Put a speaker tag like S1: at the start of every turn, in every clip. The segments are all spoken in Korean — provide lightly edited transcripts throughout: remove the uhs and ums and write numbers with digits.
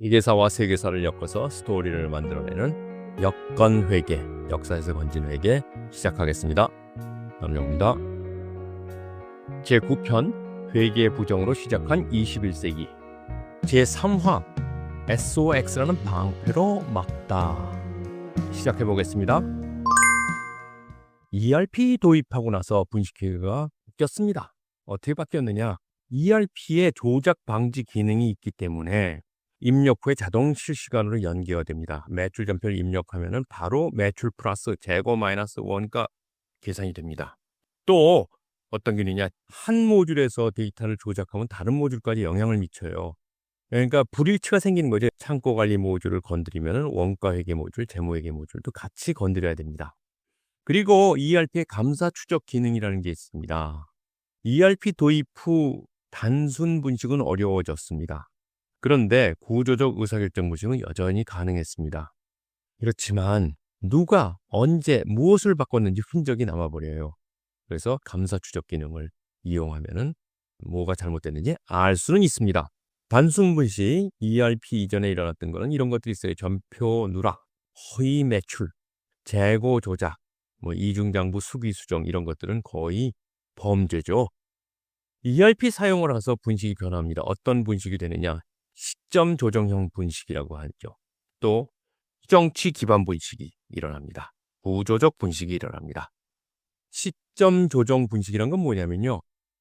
S1: 회계사와 세계사를 엮어서 스토리를 만들어내는 여건회계, 역사에서 건진 회계 시작하겠습니다. 남영입니다. 제9편 회계 부정으로 시작한 21세기 제3화 SOX라는 방패로 막다 시작해보겠습니다. ERP 도입하고 나서 분식회계가 바뀌었습니다. 어떻게 바뀌었느냐? ERP에 조작 방지 기능이 있기 때문에 입력 후에 자동 실시간으로 연계가 됩니다. 매출 전표를 입력하면 바로 매출 플러스 재고 마이너스 원가 계산이 됩니다. 또 어떤 기능이냐? 한 모듈에서 데이터를 조작하면 다른 모듈까지 영향을 미쳐요. 그러니까 불일치가 생기는 거죠. 창고 관리 모듈을 건드리면 원가 회계 모듈, 재무 회계 모듈도 같이 건드려야 됩니다. 그리고 ERP의 감사 추적 기능이라는 게 있습니다. ERP 도입 후 단순 분식은 어려워졌습니다. 그런데 구조적 의사결정 분식은 여전히 가능했습니다. 그렇지만 누가 언제 무엇을 바꿨는지 흔적이 남아버려요. 그래서 감사 추적 기능을 이용하면 뭐가 잘못됐는지 알 수는 있습니다. 단순 분식, ERP 이전에 일어났던 거는 이런 것들이 있어요. 전표 누락, 허위 매출, 재고 조작, 이중장부 수기 수정 이런 것들은 거의 범죄죠. ERP 사용을 해서 분식이 변합니다. 어떤 분식이 되느냐? 시점 조정형 분식이라고 하죠. 또 정치 기반 분식이 일어납니다. 구조적 분식이 일어납니다. 시점 조정 분식이란 건 뭐냐면요.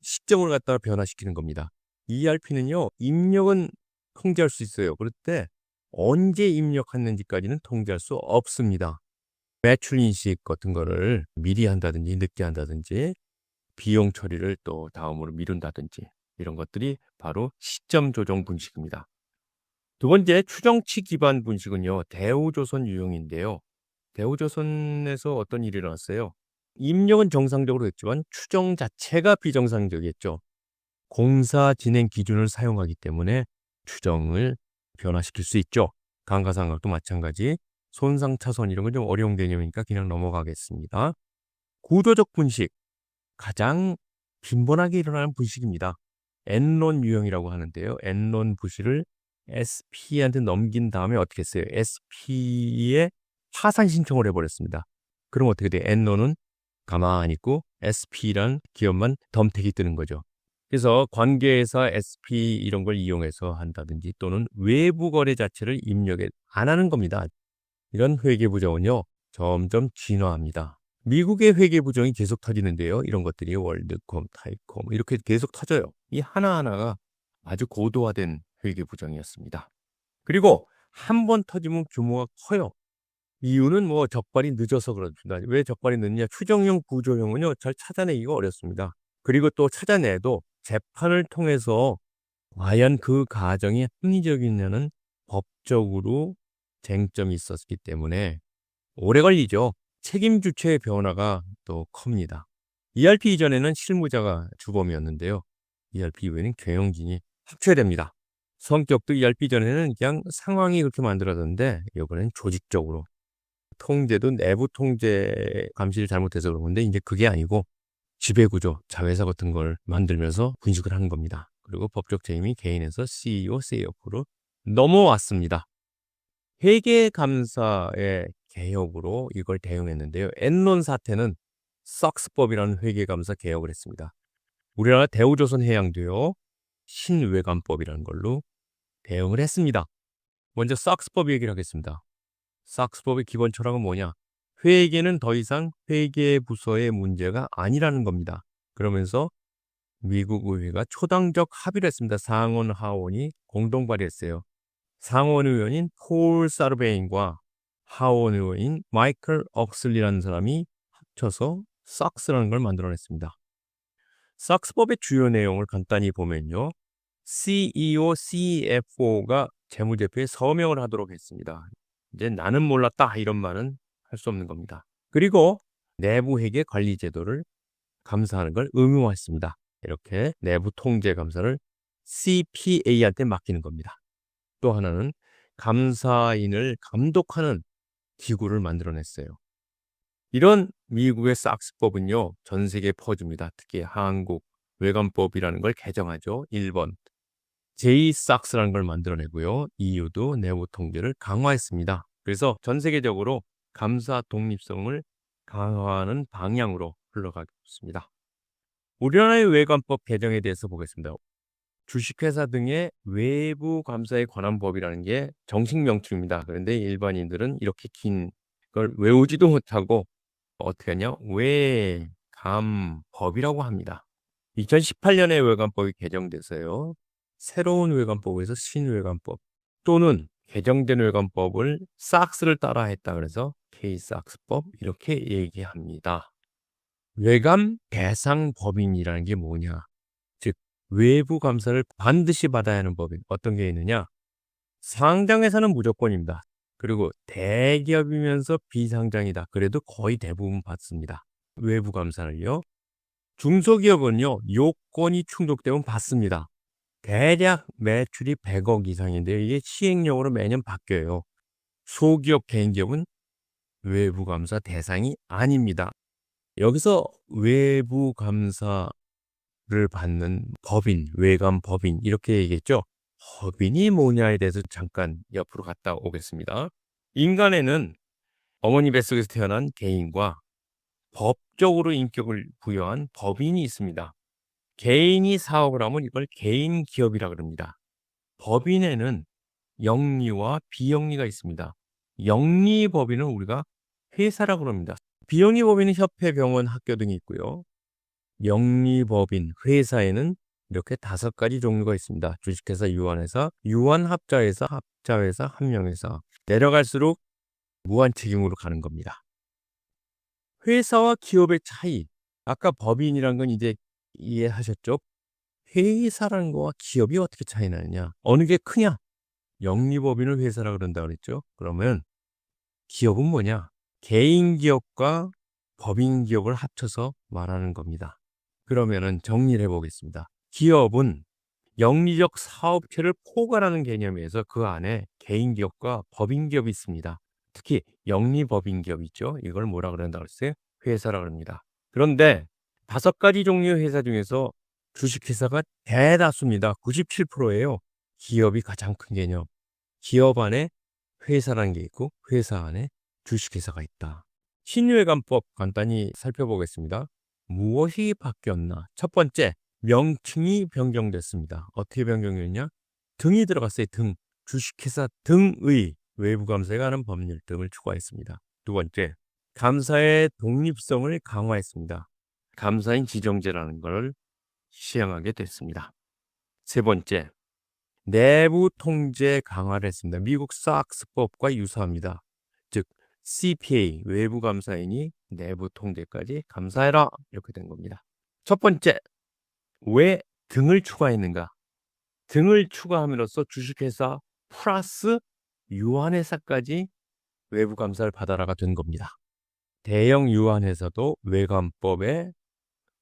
S1: 시점을 갖다가 변화시키는 겁니다. ERP는요. 입력은 통제할 수 있어요. 그럴 때 언제 입력했는지까지는 통제할 수 없습니다. 매출 인식 같은 거를 미리 한다든지 늦게 한다든지 비용 처리를 또 다음으로 미룬다든지 이런 것들이 바로 시점 조정 분식입니다. 두 번째, 추정치 기반 분식은요. 대우조선 유형인데요. 대우조선에서 어떤 일이 일어났어요? 입력은 정상적으로 했지만 추정 자체가 비정상적이었죠. 공사 진행 기준을 사용하기 때문에 추정을 변화시킬 수 있죠. 감가상각도 마찬가지. 손상 차손 이런 건 좀 어려운 개념이니까 그냥 넘어가겠습니다. 구조적 분식, 가장 빈번하게 일어나는 분식입니다. N론 유형이라고 하는데요. N론 분식을 SP한테 넘긴 다음에 어떻게 했어요? SP에 파산 신청을 해버렸습니다. 그럼 어떻게 돼요? N론은 가만히 있고 SP란 기업만 덤택이 뜨는 거죠. 그래서 관계회사 SP 이런 걸 이용해서 한다든지 또는 외부 거래 자체를 입력에 안 하는 겁니다. 이런 회계 부정은요. 점점 진화합니다. 미국의 회계 부정이 계속 터지는데요. 이런 것들이 월드콤, 타이콤 이렇게 계속 터져요. 이 하나하나가 아주 고도화된 회계 부정이었습니다. 그리고 한 번 터지면 규모가 커요. 이유는 적발이 늦어서 그렇습니다. 왜 적발이 늦냐? 추정형, 구조형은요. 잘 찾아내기가 어렵습니다. 그리고 또 찾아내도 재판을 통해서 과연 그 가정이 합리적이냐는 법적으로 쟁점이 있었기 때문에 오래 걸리죠. 책임 주체의 변화가 또 큽니다. ERP 이전에는 실무자가 주범이었는데요. ERP 이후에는 경영진이 합쳐됩니다. 성격도 ERP 이전에는 그냥 상황이 그렇게 만들어졌는데 이번엔 조직적으로 통제도 내부 통제 감시를 잘못해서 그런 건데 이제 그게 아니고 지배구조, 자회사 같은 걸 만들면서 분식을 하는 겁니다. 그리고 법적 책임이 개인에서 CEO, CFO로 넘어왔습니다. 회계감사의 개혁으로 이걸 대응했는데요. N론 사태는 SOX법이라는 회계감사 개혁을 했습니다. 우리나라 대우조선해양도요. 신외관법이라는 걸로 대응을 했습니다. 먼저 SOX법 얘기를 하겠습니다. SOX법의 기본 철학은 뭐냐? 회계는 더 이상 회계부서의 문제가 아니라는 겁니다. 그러면서 미국 의회가 초당적 합의를 했습니다. 상원, 하원이 공동 발의했어요. 상원 의원인 폴 사르베인과 하원 의원인 마이클 억슬리라는 사람이 합쳐서 SOX라는 걸 만들어냈습니다. SOX법의 주요 내용을 간단히 보면요. CEO, CFO가 재무제표에 서명을 하도록 했습니다. 이제 나는 몰랐다 이런 말은 할 수 없는 겁니다. 그리고 내부 회계 관리 제도를 감사하는 걸 의무화했습니다. 이렇게 내부 통제 감사를 CPA한테 맡기는 겁니다. 또 하나는 감사인을 감독하는 기구를 만들어냈어요. 이런 미국의 SOX법은요. 전 세계에 퍼집니다. 특히 한국 외관법이라는 걸 개정하죠. 1번 J-SOX라는 걸 만들어내고요. EU도 내부 통제를 강화했습니다. 그래서 전 세계적으로 감사 독립성을 강화하는 방향으로 흘러가고 있습니다. 우리나라의 외관법 개정에 대해서 보겠습니다. 주식회사 등의 외부 감사에 관한 법이라는 게 정식 명칭입니다. 그런데 일반인들은 이렇게 긴 걸 외우지도 못하고 어떻게 하냐? 외감법이라고 합니다. 2018년에 외관법이 개정돼서요. 새로운 외관법에서 신외관법 또는 개정된 외관법을 SOX를 따라 했다 그래서 K-SOX법 이렇게 얘기합니다. 외감 대상 법인이라는 게 뭐냐? 즉 외부 감사를 반드시 받아야 하는 법인 어떤 게 있느냐? 상장회사는 무조건입니다. 그리고 대기업이면서 비상장이다. 그래도 거의 대부분 받습니다. 외부 감사를요. 중소기업은요. 요건이 충족되면 받습니다. 대략 매출이 100억 이상인데 이게 시행령으로 매년 바뀌어요. 소기업, 개인기업은 외부 감사 대상이 아닙니다. 여기서 외부 감사를 받는 법인, 외감 법인 이렇게 얘기했죠. 법인이 뭐냐에 대해서 잠깐 옆으로 갔다 오겠습니다. 인간에는 어머니 뱃속에서 태어난 개인과 법적으로 인격을 부여한 법인이 있습니다. 개인이 사업을 하면 이걸 개인 기업이라 그럽니다. 법인에는 영리와 비영리가 있습니다. 영리 법인은 우리가 회사라 그럽니다. 비영리 법인은 협회, 병원, 학교 등이 있고요. 영리 법인, 회사에는 이렇게 5가지 종류가 있습니다. 주식회사, 유한회사, 유한합자회사, 합자회사, 합령회사. 내려갈수록 무한책임으로 가는 겁니다. 회사와 기업의 차이. 아까 법인이란 건 이제 이해하셨죠? 회사라는 거와 기업이 어떻게 차이 나느냐? 어느 게 크냐? 영리법인을 회사라 그런다 그랬죠? 그러면 기업은 뭐냐? 개인 기업과 법인 기업을 합쳐서 말하는 겁니다. 그러면은 정리를 해보겠습니다. 기업은 영리적 사업체를 포괄하는 개념에서 그 안에 개인 기업과 법인 기업이 있습니다. 특히 영리법인 기업 있죠? 이걸 뭐라 그런다 그랬어요? 회사라 그럽니다. 그런데 5가지 종류의 회사 중에서 주식회사가 대다수입니다. 97%예요. 기업이 가장 큰 개념. 기업 안에 회사라는 게 있고 회사 안에 주식회사가 있다. 신유회관법 간단히 살펴보겠습니다. 무엇이 바뀌었나? 첫 번째, 명칭이 변경됐습니다. 어떻게 변경됐냐? 등이 들어갔어요. 등. 주식회사 등의 외부 감사에 관한 법률 등을 추가했습니다. 두 번째, 감사의 독립성을 강화했습니다. 감사인 지정제라는 걸 시행하게 됐습니다. 세 번째, 내부 통제 강화를 했습니다. 미국 SOX법과 유사합니다. 즉 CPA 외부 감사인이 내부 통제까지 감사해라 이렇게 된 겁니다. 첫 번째, 왜 등을 추가했는가? 등을 추가함으로써 주식회사 플러스 유한회사까지 외부 감사를 받아라가 된 겁니다. 대형 유한회사도 외감법에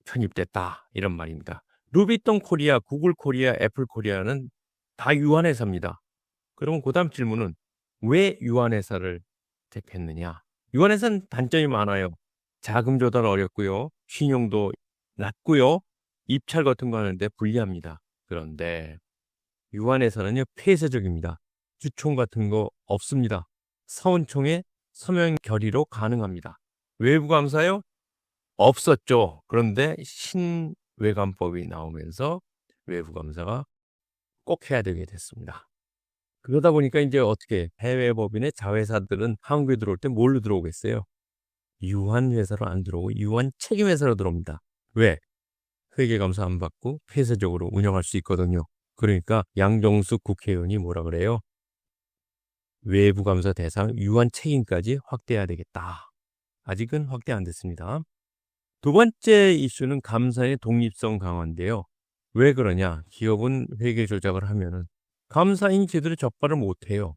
S1: 편입됐다 이런 말입니다. 루비통 코리아, 구글 코리아, 애플 코리아는 다 유한회사입니다. 그러면 그 다음 질문은 왜 유한회사를 택했느냐? 유한회사는 단점이 많아요. 자금 조달 어렵고요. 신용도 낮고요. 입찰 같은 거 하는데 불리합니다. 그런데 유한회사는요. 폐쇄적입니다. 주총 같은 거 없습니다. 사원총회 서명 결의로 가능합니다. 외부 감사요? 없었죠. 그런데 신외감법이 나오면서 외부 감사가 꼭 해야 되게 됐습니다. 그러다 보니까 이제 어떻게 해외 법인의 자회사들은 한국에 들어올 때 뭘로 들어오겠어요? 유한회사로 안 들어오고 유한 책임회사로 들어옵니다. 왜? 회계감사 안 받고 폐쇄적으로 운영할 수 있거든요. 그러니까 양정숙 국회의원이 뭐라 그래요? 외부감사 대상 유한 책임까지 확대해야 되겠다. 아직은 확대 안 됐습니다. 두 번째 이슈는 감사의 독립성 강화인데요. 왜 그러냐? 기업은 회계 조작을 하면은 감사인이 제대로 적발을 못해요.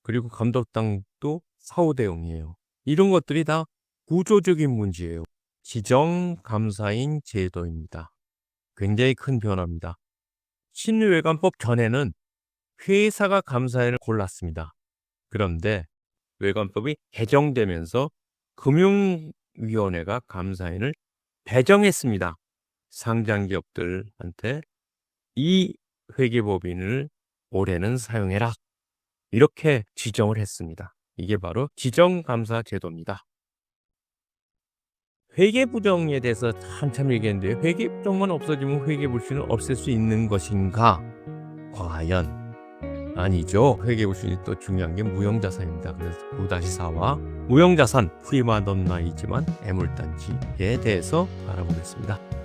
S1: 그리고 감독당도 사후 대응이에요. 이런 것들이 다 구조적인 문제예요. 지정 감사인 제도입니다. 굉장히 큰 변화입니다. 신외관법 전에는 회사가 감사인을 골랐습니다. 그런데 외관법이 개정되면서 금융위원회가 감사인을 배정했습니다. 상장기업들한테 이 회계법인을 올해는 사용해라. 이렇게 지정을 했습니다. 이게 바로 지정감사 제도입니다. 회계부정에 대해서 한참 얘기했는데 회계부정만 없어지면 회계불신을 없앨 수 있는 것인가? 과연 아니죠. 회계불신이 또 중요한 게 무형자산입니다. 그래서 9-4와 무형자산 프리마돈나이지만 애물단지에 대해서 알아보겠습니다.